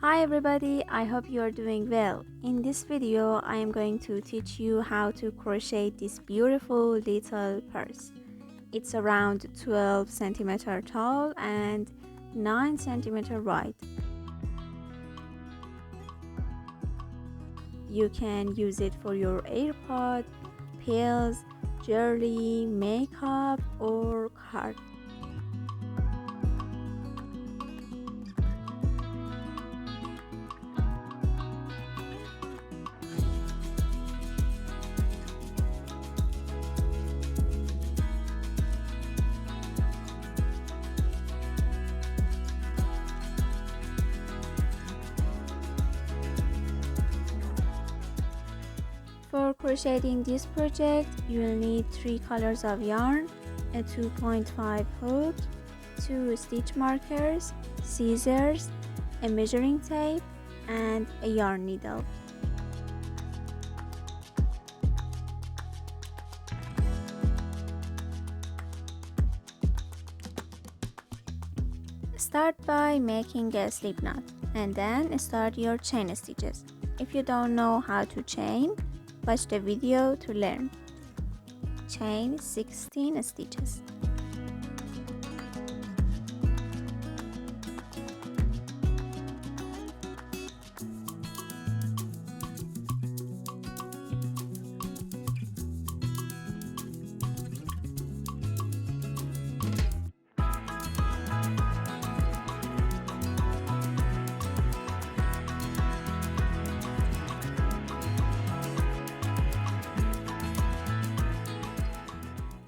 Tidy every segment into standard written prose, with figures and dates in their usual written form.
Hi everybody, I hope you are doing well. In this video, I am going to teach you how to crochet this beautiful little purse. It's around 12 centimeter tall and 9 centimeter wide. You can use it for your AirPod, pills, jewelry, makeup or card. For crocheting this project, you will need 3 colors of yarn, a 2.5 hook, 2 stitch markers, scissors, a measuring tape, and a yarn needle. Start by making a slip knot and then start your chain stitches. If you don't know how to chain, watch the video to learn. Chain 16 stitches.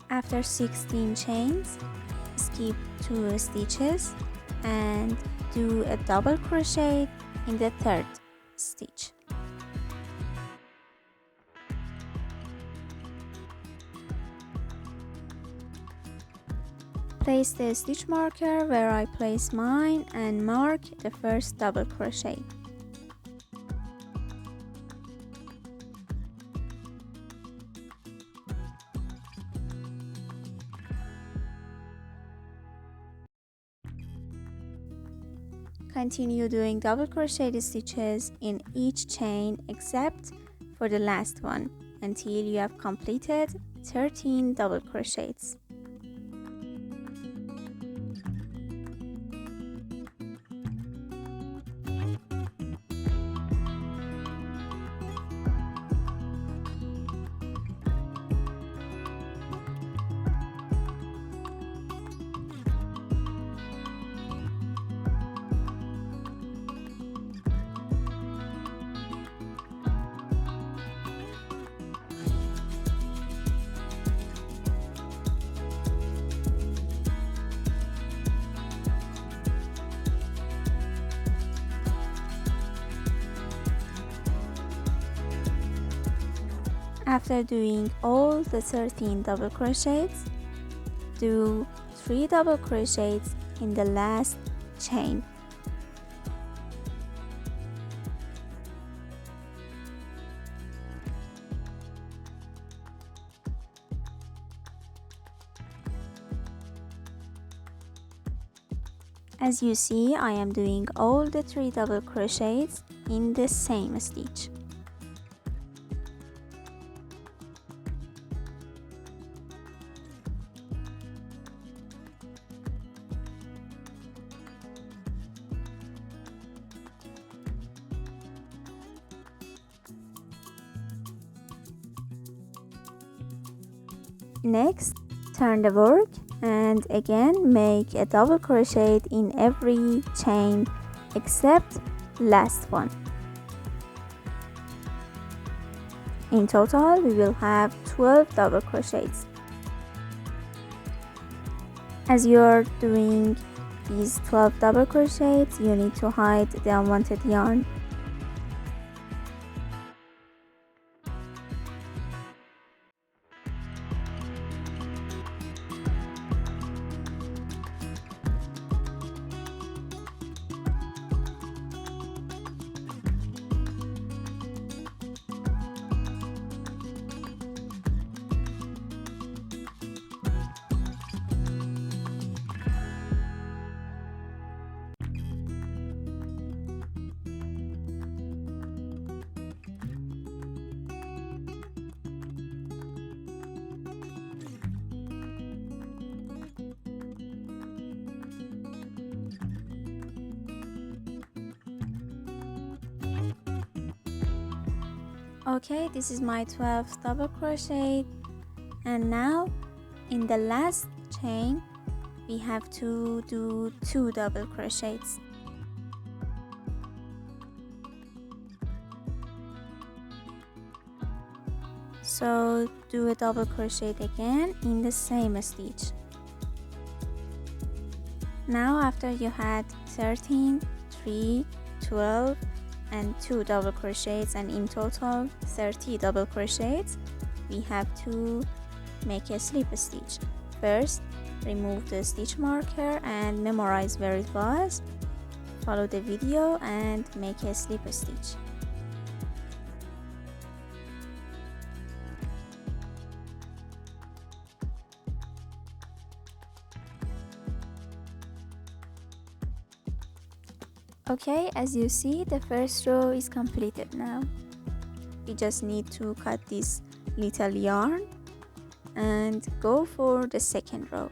After 16 chains, skip 2 stitches and do a double crochet in the 3rd stitch. Place the stitch marker where I place mine and mark the first double crochet. Continue doing double crochet stitches in each chain except for the last one until you have completed 13 double crochets. After doing all the 13 double crochets, do 3 double crochets in the last chain. As you see, I am doing all the 3 double crochets in the same stitch. Next, turn the work and again make a double crochet in every chain except last one. In total, we will have 12 double crochets. As you're doing these 12 double crochets, you need to hide the unwanted yarn. Okay, this is my 12th double crochet, and now in the last chain we have to do 2 double crochets. So do a double crochet again in the same stitch. Now after you had 13, 3, 12 and 2 double crochets, and in total 30 double crochets, we have to make a slip stitch. First, remove the stitch marker and memorize where it was. Follow the video and make a slip stitch. Okay, as you see, the first row is completed now. We just need to cut this little yarn and go for the second row.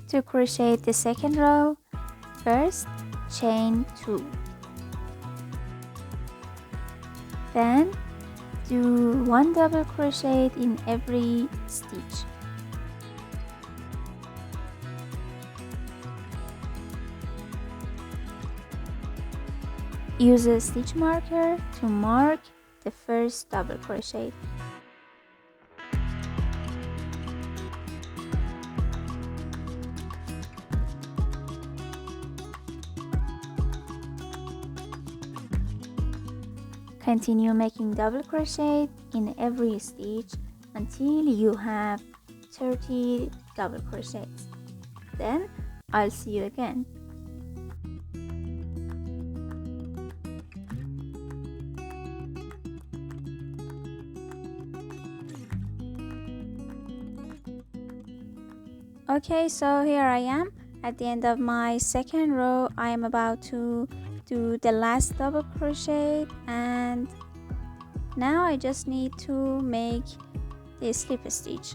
To crochet the second row, first chain 2, then do 1 double crochet in every stitch. Use a stitch marker to mark the first double crochet. Continue making double crochet in every stitch until you have 30 double crochets. Then I'll see you again. Okay, so here I am at the end of my second row. I am about to do the last double crochet, and now I just need to make the slip stitch.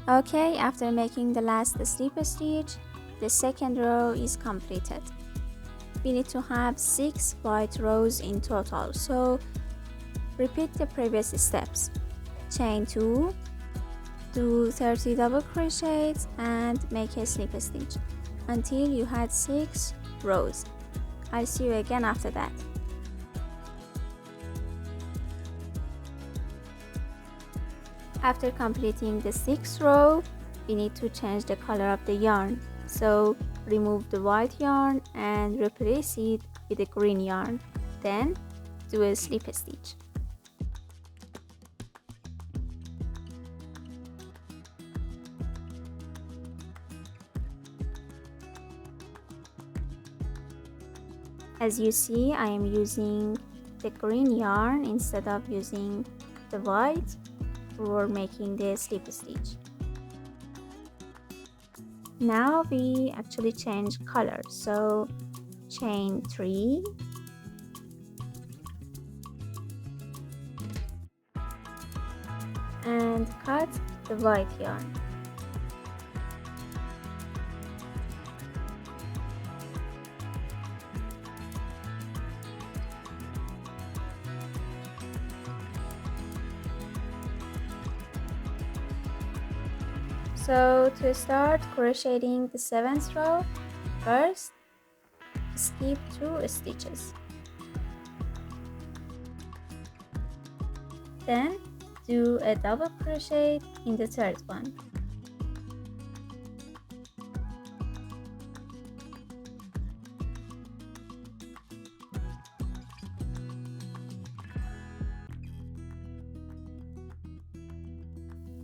Okay, after making the last slip stitch, the second row is completed. We need to have 6 white rows in total, so repeat the previous steps. Chain 2, do 30 double crochets and make a slip stitch until you had 6 rows. I'll see you again after that. After completing the 6th row, we need to change the color of the yarn. So remove the white yarn and replace it with a green yarn. Then do a slip stitch. As you see, I am using the green yarn instead of using the white for making the slip stitch. Now we actually change color, so chain 3, and cut the white yarn. So to start crocheting the 7th row, first skip 2 stitches. Then do a double crochet in the 3rd one.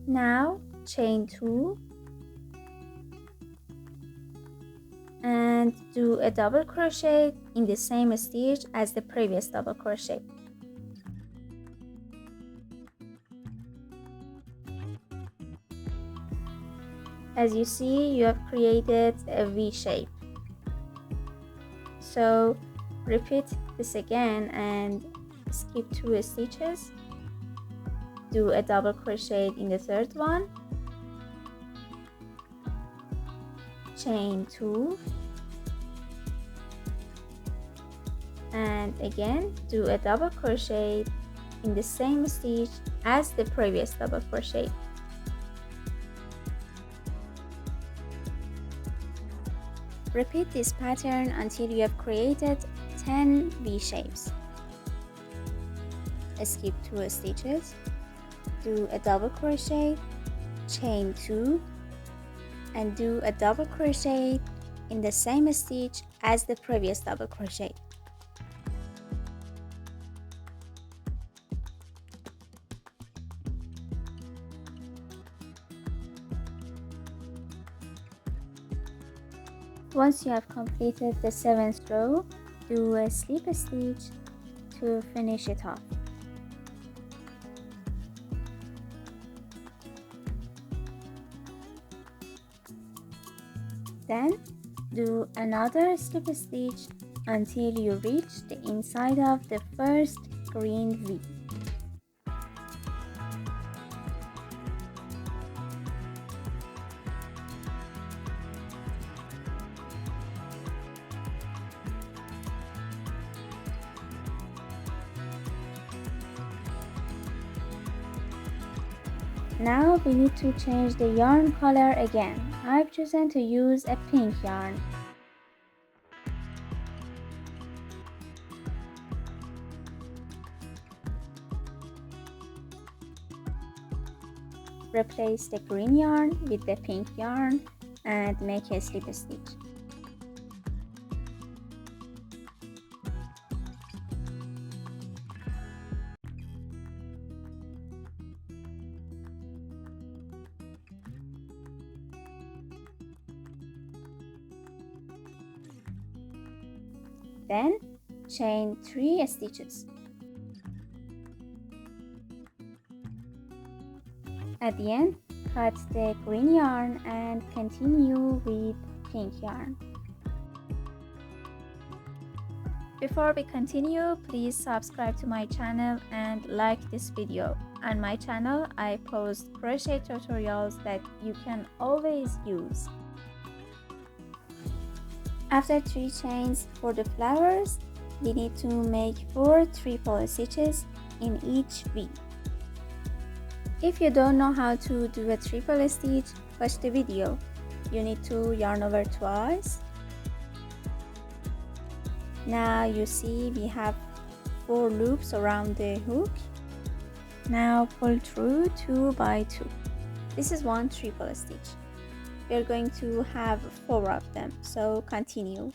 Now chain 2 and do a double crochet in the same stitch as the previous double crochet. As you see, you have created a V shape. So repeat this again and skip 2 stitches. Do a double crochet in the third one, chain 2, and again do a double crochet in the same stitch as the previous double crochet. Repeat this pattern until you have created 10 V shapes. Skip 2 stitches, do a double crochet, chain 2, and do a double crochet in the same stitch as the previous double crochet. Once you have completed the 7th row, do a slip stitch to finish it off. Then do another slip stitch until you reach the inside of the first green V. Now we need to change the yarn color again. I've chosen to use a pink yarn. Replace the green yarn with the pink yarn and make a slip stitch. Then chain 3 stitches. At the end, cut the green yarn and continue with pink yarn. Before we continue, please subscribe to my channel and like this video. On my channel, I post crochet tutorials that you can always use. After 3 chains for the flowers, we need to make 4 triple stitches in each V. If you don't know how to do a triple stitch, watch the video. You need to yarn over twice. Now you see we have 4 loops around the hook. Now pull through 2 by 2. This is 1 triple stitch. We are going to have 4 of them, so continue.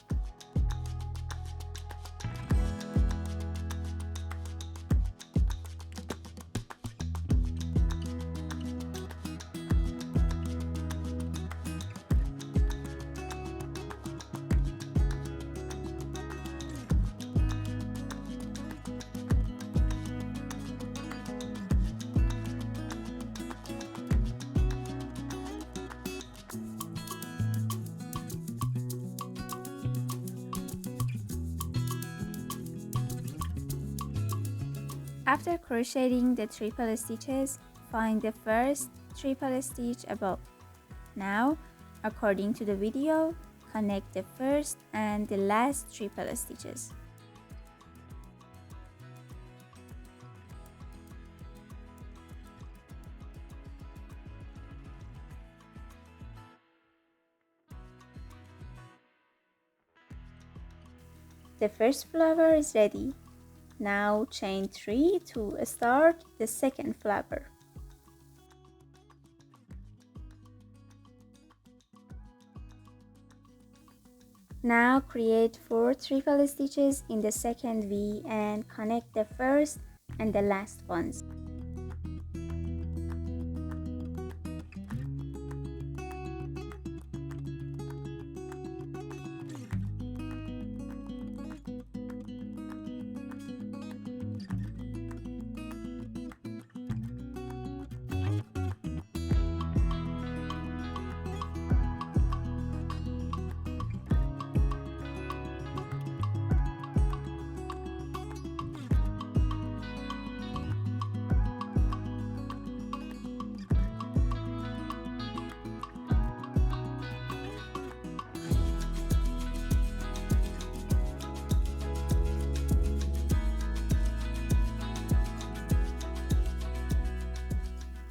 After crocheting the triple stitches, find the first triple stitch above. Now, according to the video, connect the first and the last triple stitches. The first flower is ready. Now chain 3 to start the second flower. Now create 4 triple stitches in the second V and connect the first and the last ones.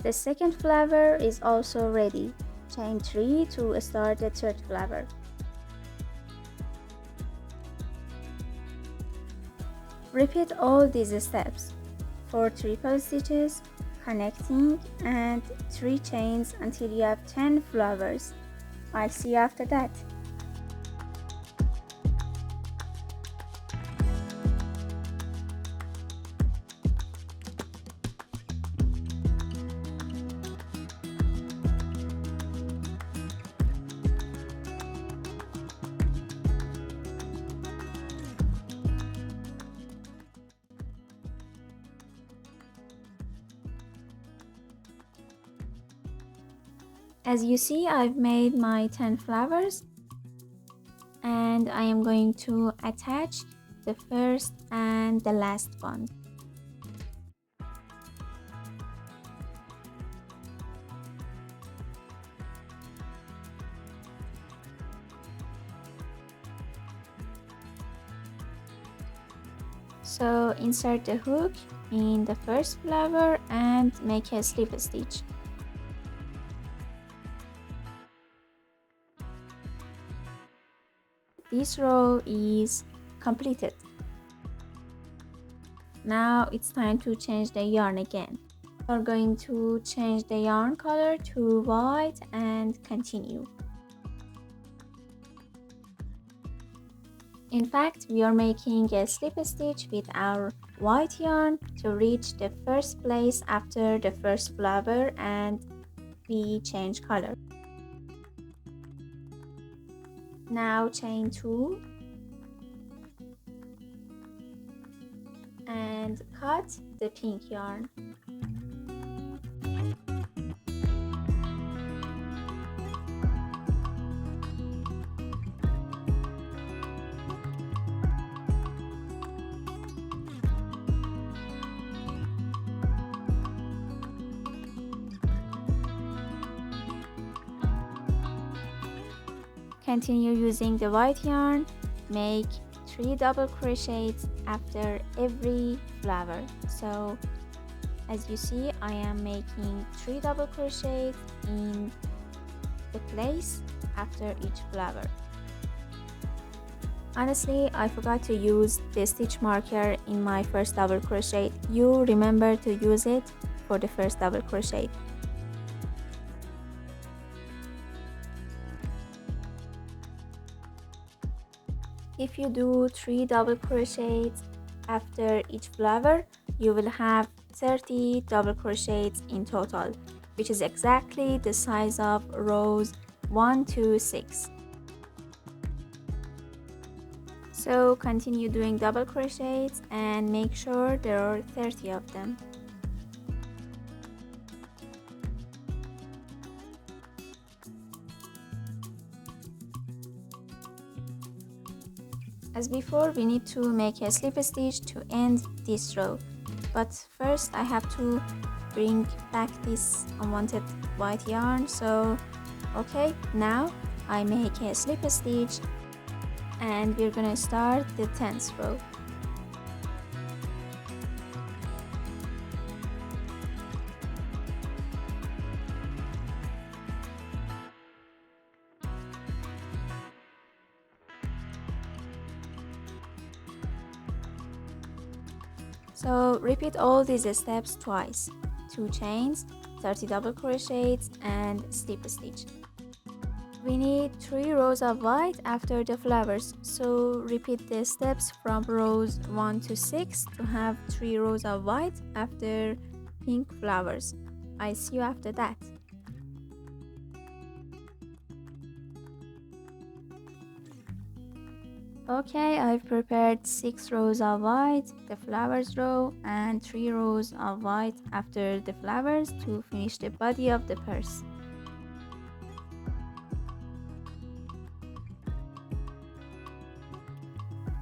The second flower is also ready. Chain 3 to start the third flower. Repeat all these steps, 4 triple stitches, connecting, and 3 chains until you have 10 flowers. I'll see you after that. As you see, I've made my 10 flowers and I am going to attach the first and the last one. So insert the hook in the first flower and make a slip stitch. This row is completed. Now it's time to change the yarn again. We're going to change the yarn color to white and continue. In fact, we are making a slip stitch with our white yarn to reach the first place after the first flower and we change color. Now chain 2 and cut the pink yarn. Continue using the white yarn. Make 3 double crochets after every flower. So as you see, I am making 3 double crochets in the place after each flower. Honestly, I forgot to use the stitch marker in my first double crochet. You remember to use it for the first double crochet. If you do 3 double crochets after each flower, you will have 30 double crochets in total, which is exactly the size of rows 1 to 6. So continue doing double crochets and make sure there are 30 of them. As before, we need to make a slip stitch to end this row, but first I have to bring back this unwanted white yarn. So okay, now I make a slip stitch and we're gonna start the 10th row. So repeat all these steps twice, 2 chains, 30 double crochets and slip stitch. We need 3 rows of white after the flowers, so repeat the steps from rows 1 to 6 to have 3 rows of white after pink flowers. I'll see you after that. Okay, I've prepared 6 rows of white, the flowers row, and 3 rows of white after the flowers to finish the body of the purse.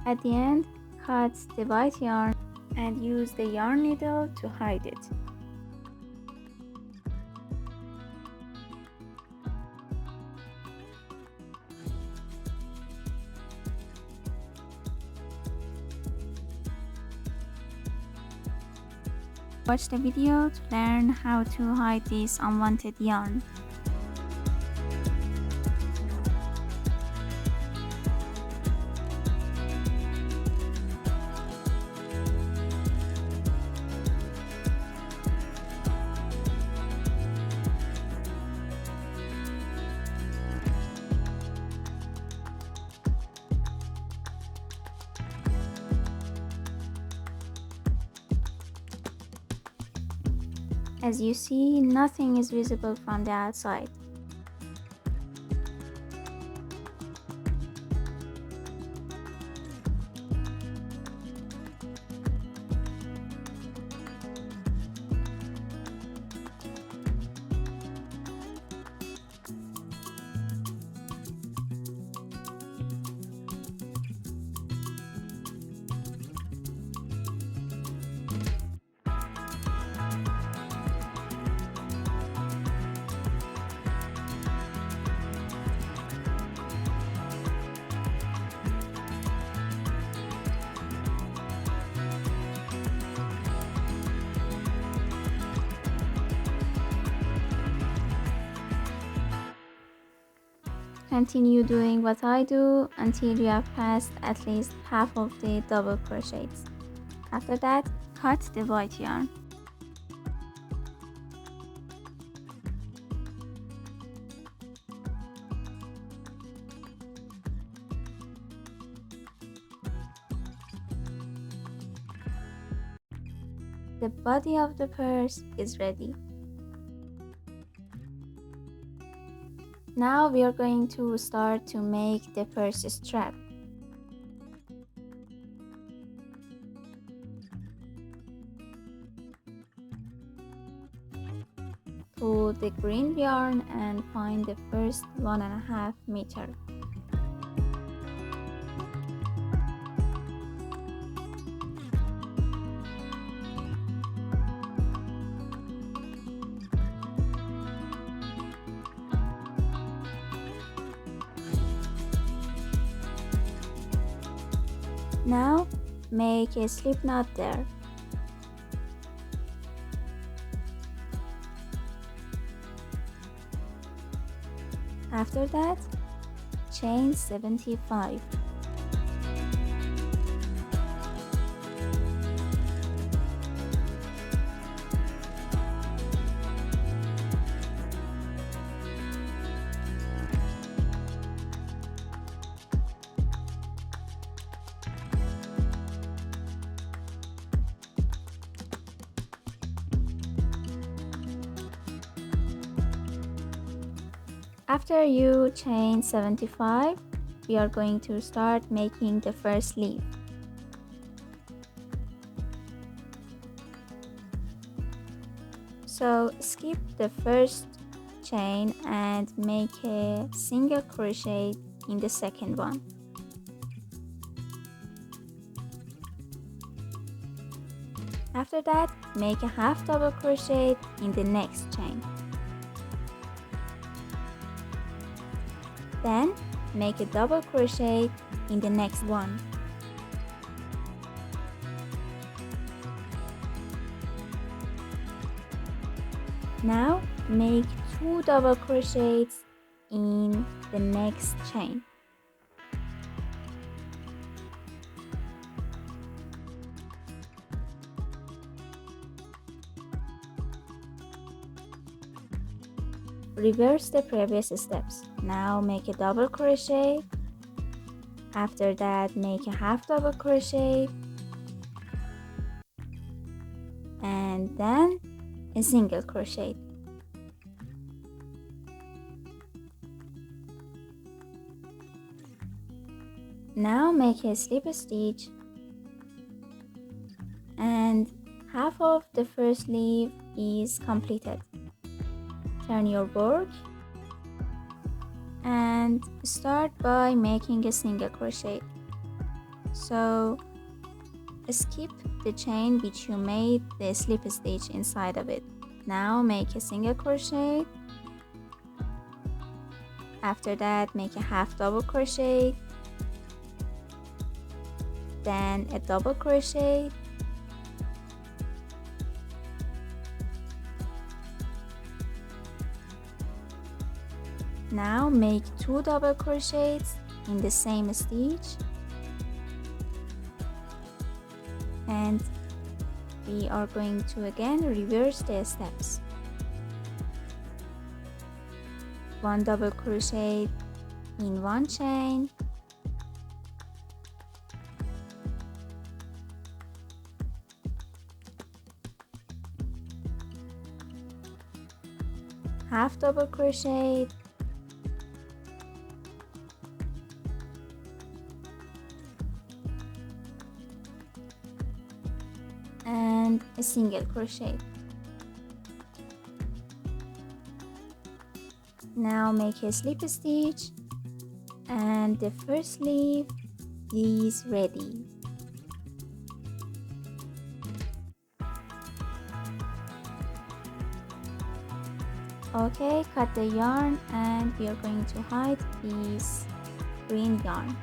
At the end, cut the white yarn and use the yarn needle to hide it. Watch the video to learn how to hide this unwanted yarn. As you see, nothing is visible from the outside. Continue doing what I do until you have passed at least half of the double crochets. After that, cut the white yarn. The body of the purse is ready. Now we are going to start to make the purse strap. Pull the green yarn and find the first 1.5 meters. Now, make a slip knot there. After that, chain 75. After you chain 75, we are going to start making the first leaf. So skip the first chain and make a single crochet in the second one. After that, make a half double crochet in the next chain. Then make a double crochet in the next one. Now make 2 double crochets in the next chain. Reverse the previous steps. Now make a double crochet. After that, make a half double crochet and then a single crochet. Now make a slip stitch and half of the first leaf is completed. Turn your work and start by making a single crochet. So skip the chain which you made the slip stitch inside of it. Now make a single crochet. After that, make a half double crochet, then a double crochet, Now make 2 double crochets in the same stitch, and we are going to again reverse the steps. 1 double crochet in 1 chain, half double crochet, and a single crochet. Now make a slip stitch, and the first sleeve is ready. Okay, cut the yarn, and we are going to hide this green yarn.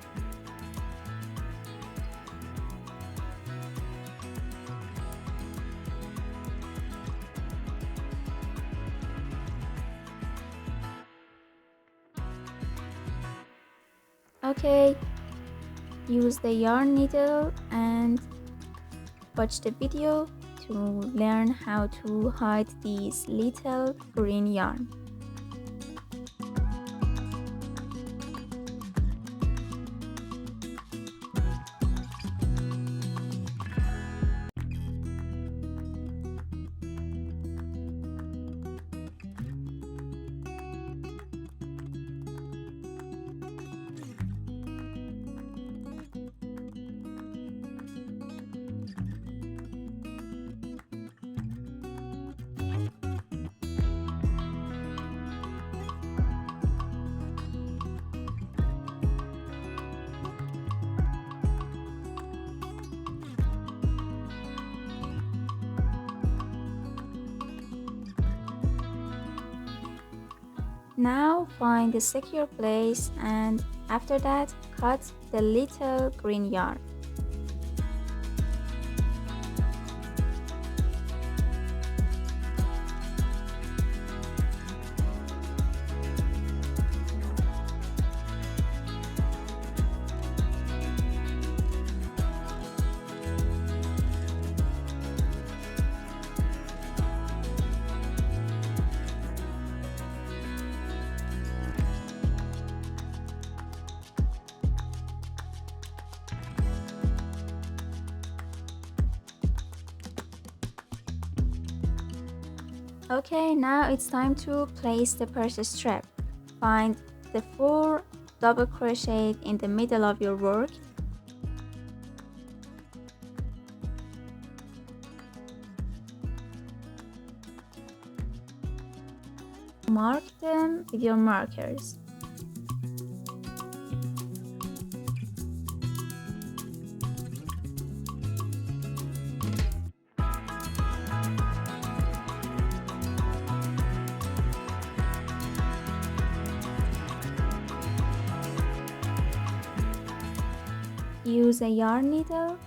Okay, use the yarn needle and watch the video to learn how to hide this little green yarn. Now find a secure place, and after that cut the little green yarn. Okay, now it's time to place the purse strap. Find the 4 double crochet in the middle of your work. Mark them with your markers. Use a yarn needle .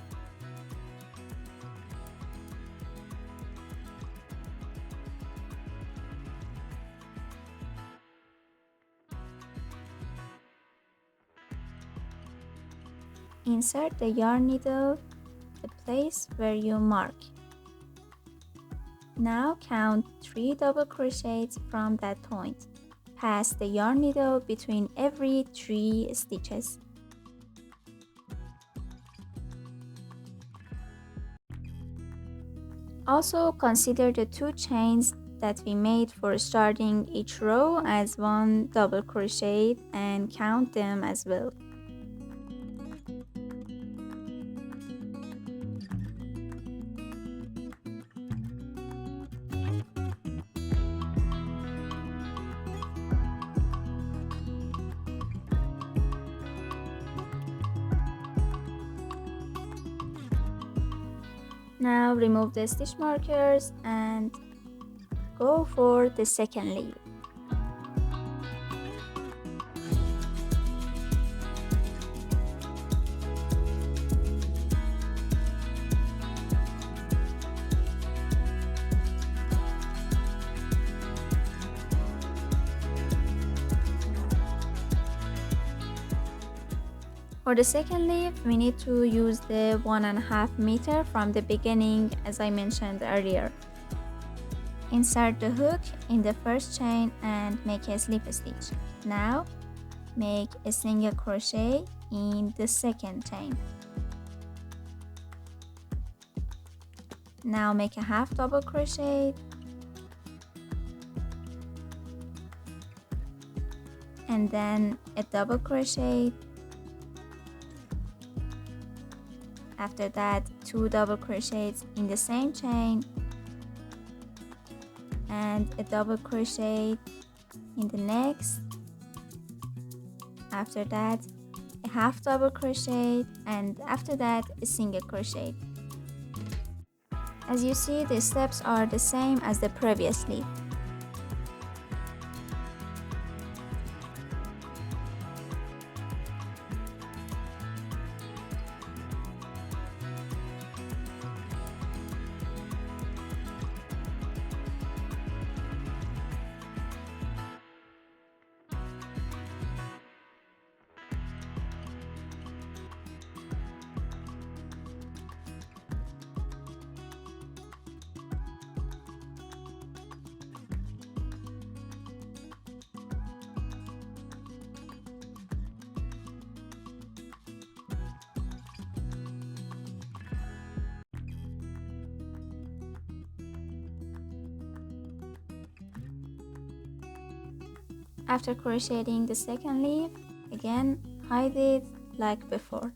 Insert the yarn needle the place where you mark. Now count 3 double crochets from that point. Pass the yarn needle between every 3 stitches. Also consider the 2 chains that we made for starting each row as 1 double crochet and count them as well. Now remove the stitch markers and go for the second leaf. For the second leaf, we need to use the 1.5 meter from the beginning, as I mentioned earlier. Insert the hook in the first chain and make a slip stitch. Now, make a single crochet in the second chain. Now make a half double crochet and then a double crochet. After that, 2 double crochets in the same chain and a double crochet in the next. After that, a half double crochet, and after that, a single crochet. As you see, the steps are the same as the previous leaf. After crocheting the second leaf, again hide it like before.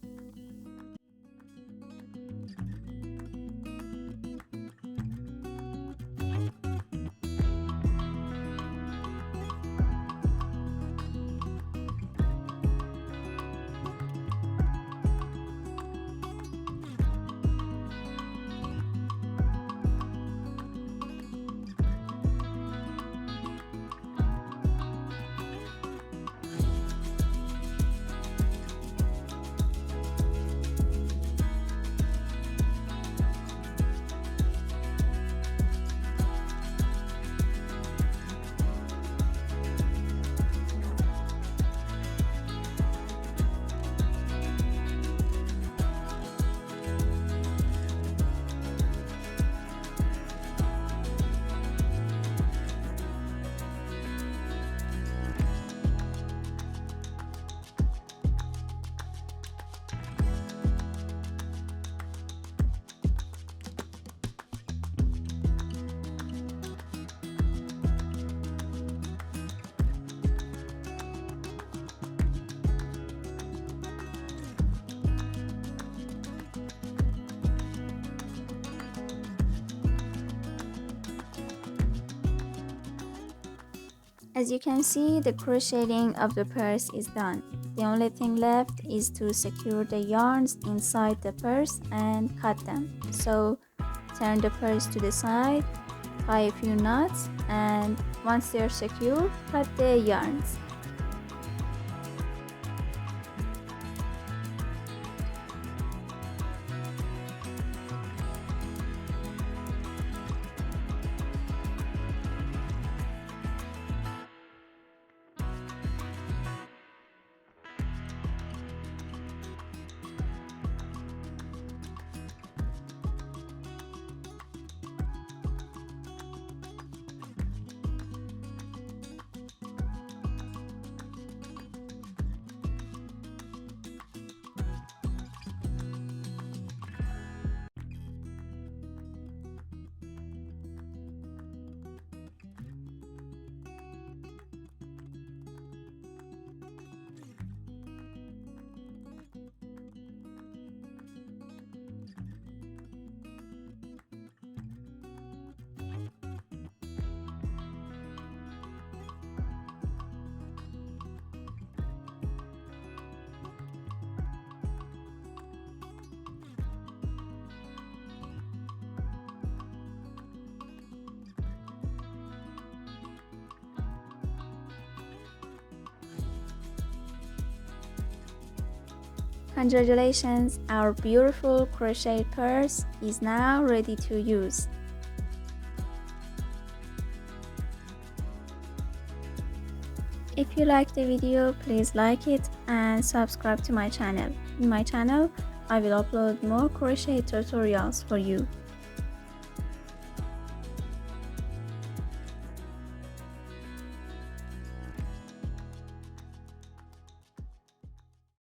As you can see, the crocheting of the purse is done. The only thing left is to secure the yarns inside the purse and cut them. So turn the purse to the side, tie a few knots, and once they're secure, cut the yarns. Congratulations, our beautiful crochet purse is now ready to use. If you like the video, please like it and subscribe to my channel. In my channel, I will upload more crochet tutorials for you.